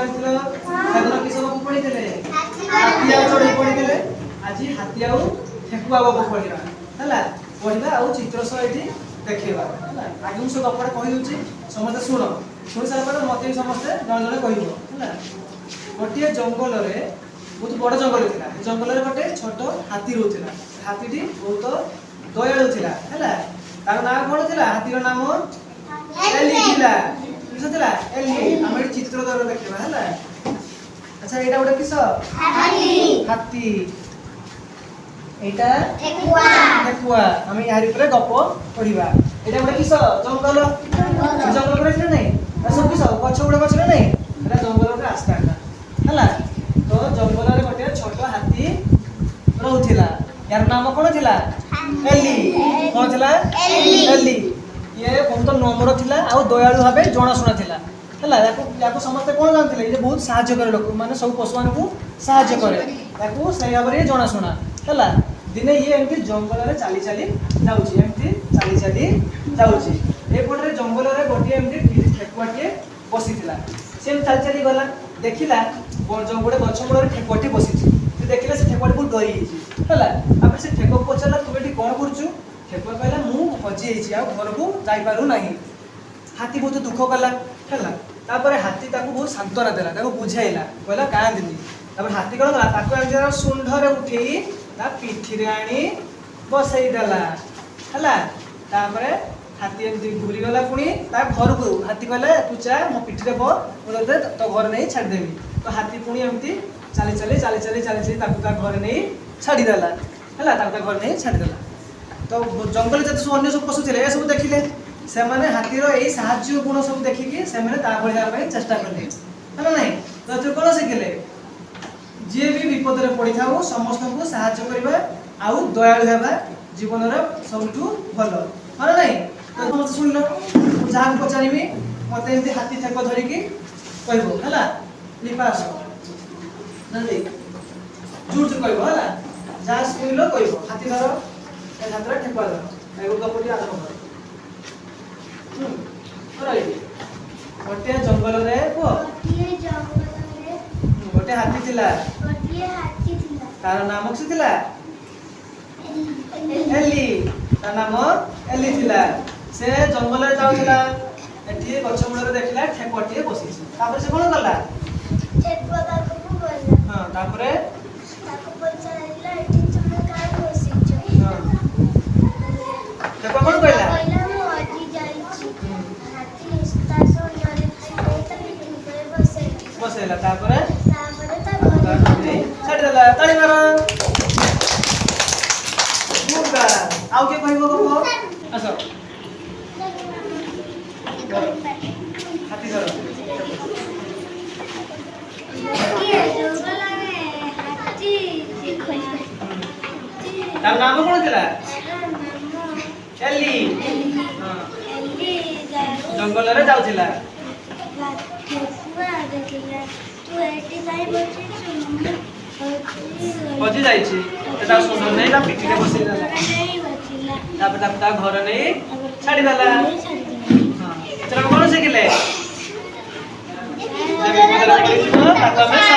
ଆସିଥିଲ ସେଦିନ କି ସବୁ ପଢିଥିଲେ ହାତୀ ଆଉ ଚଢେଇ ପଢିଥିଲେ ଆଜି ହାତୀ ଆଉ ଠେକୁଆ ଗପ ପଢିବା ହେଲା ପଢିବା ଆଉ ଚିତ୍ର ସହ ଏଠି ଦେଖେଇବା ହେଲା ଆଜି ମୁଁ ସେ ଗପଟା କହିଦେଉଛି ସମସ୍ତେ ଶୁଣି ସାରିଲା ପରେ ମତେ ବି ସମସ୍ତେ ଜଣେ ଜଣେ କହିବ ହେଲା ଗୋଟିଏ ଜଙ୍ଗଲରେ ବହୁତ ବଡ ଜଙ୍ଗଲ ଥିଲା ଏ ଜଙ୍ଗଲରେ ଗୋଟେ ଛୋଟ ହାତୀ ରହୁଥିଲା ହାତୀଟି ବହୁତ ଦୟାଳୁ ଥିଲା ହେଲା ତାର ନାଁ କଣ ଥିଲା ହାତୀର ନାମ ଏଲି ଥିଲା କିସ ଥିଲା ଏଲି ଆମେ ଏଠି ଚିତ୍ର ଦ୍ୱାରା ଦେଖିବା ହେଲା ଆଚ୍ଛା ଏଇଟା ଗୋଟେ କିସ ହାତୀ ଏଇଟା ଠେକୁଆ ଆମେ यार ଉପରେ ଗପ ପଢିବା ଏଇଟା ଗୋଟେ କିସ ଜଙ୍ଗଲ ଜଙ୍ଗଲ করে ছিল নাই ସବୁ କିସ ଗଛ ଗୁଡା ଗଛ ନା নাই ଏଟା ଜଙ୍ଗଲର ରାସ୍ତାଟା ହେଲା ତ ଜଙ୍ଗଲରେ ଗୋଟେ ଛୋଟ ହାତୀ ରହୁଥିଲା यार ନାମ କଣ ଥିଲା ଏଲି କଣ ଥିଲା ଏଲି ये बहुत नम्र थिला आ दयालु भाव जनाशुना थिला ହେଲା याको समस्त कोन जानथिले जे बहुत सहाय्य करे लोक माने सब पशु मान को सहाय्य करे याको सही भाव रे जनाशुना ହେଲା दिने ये एमती जंगल रे चाली चाली जाउची एमती चाली चाली जाउची ए पटरे जंगल रे गोटी एमती ठेकुआटी बसिथिला सेम चाली चाली गला देखिला जंगल गछ मूल रे ठेकुआटी बसिछि से देखिला से ठेकुआटी बहुत डरी हिची होला अब से ठेकुआ पचला तू एठी कोन करछु ठेकुआ कहला मु हजी हिची आ घर को जाई पारु नाही हाथी बहुत दुख कला हैला तापर हाथी ताको बहुत सांत्वना देला ताको बुझाइला कहला कांदिनी तापर हाथी कोन कला ताको एक सुंढ रे उठेई ता पिठी रे आनी बसई देला हैला तापर हाथी एमती घुरी गला पुनी ता घर को हाथी कहला तू चा मो पिठी रे बो बोलते तो घर नहीं छाड़ देबी तो हाथी पुनी एमती चाली चाली चाली चाली चाली चाली ताको ता घर नहीं छाड़ी देला हैला ताको ता घर नहीं छाड़ी देला तो जंगल जत सब अन्य सब पशु थे सब देखिले से माने हाथीर यही साहाय्य गुण सब देखिकी से माने ता भलिया ପାଇଁ चेष्टा करले है नहीं तो कोन शिखिले जे भी विपद रे पड़ी थाउ समस्त को साहाय्य करबा आउ दयालु हेबा जीवन रे सबठु भलो है नहीं तो समस्त सुनलो जहां पचारिबी मते एमती हाथी ठेको धरि की कहबो हला लिपास नंदी झूठ कहबो हला जा सुनलो कहबो हाथी धरो ए हाथरा ठेकुआ धरो एगो कपटी आरंभ कर गोटे जंगल रे गोटे हाथी थिला तार नाम कि थिला एली तार नाम एली थिला से जंगल रे जाउथिला एठी गछ मूल रे देखला ठेकुआटी बसिछि तापर से कोन करला ठेकुआ ताको बोलला हां तापर ताको पचाइला एठी तुमे काय बसिछ हां ठेकुआ कोन कहला बसेला तापरे छाड़ देला ताली मारो मुगा आउ के कहबो गप आसो हाथी धरो तार नाम कोन थिला एली हां जंगल रे जाउथिला बची जाइछि एटा सुंदर नै ता पिठी रे बसै देला तापर ता घर नै छाडी देला हां चला कोन से गेले जब बदला के ताको में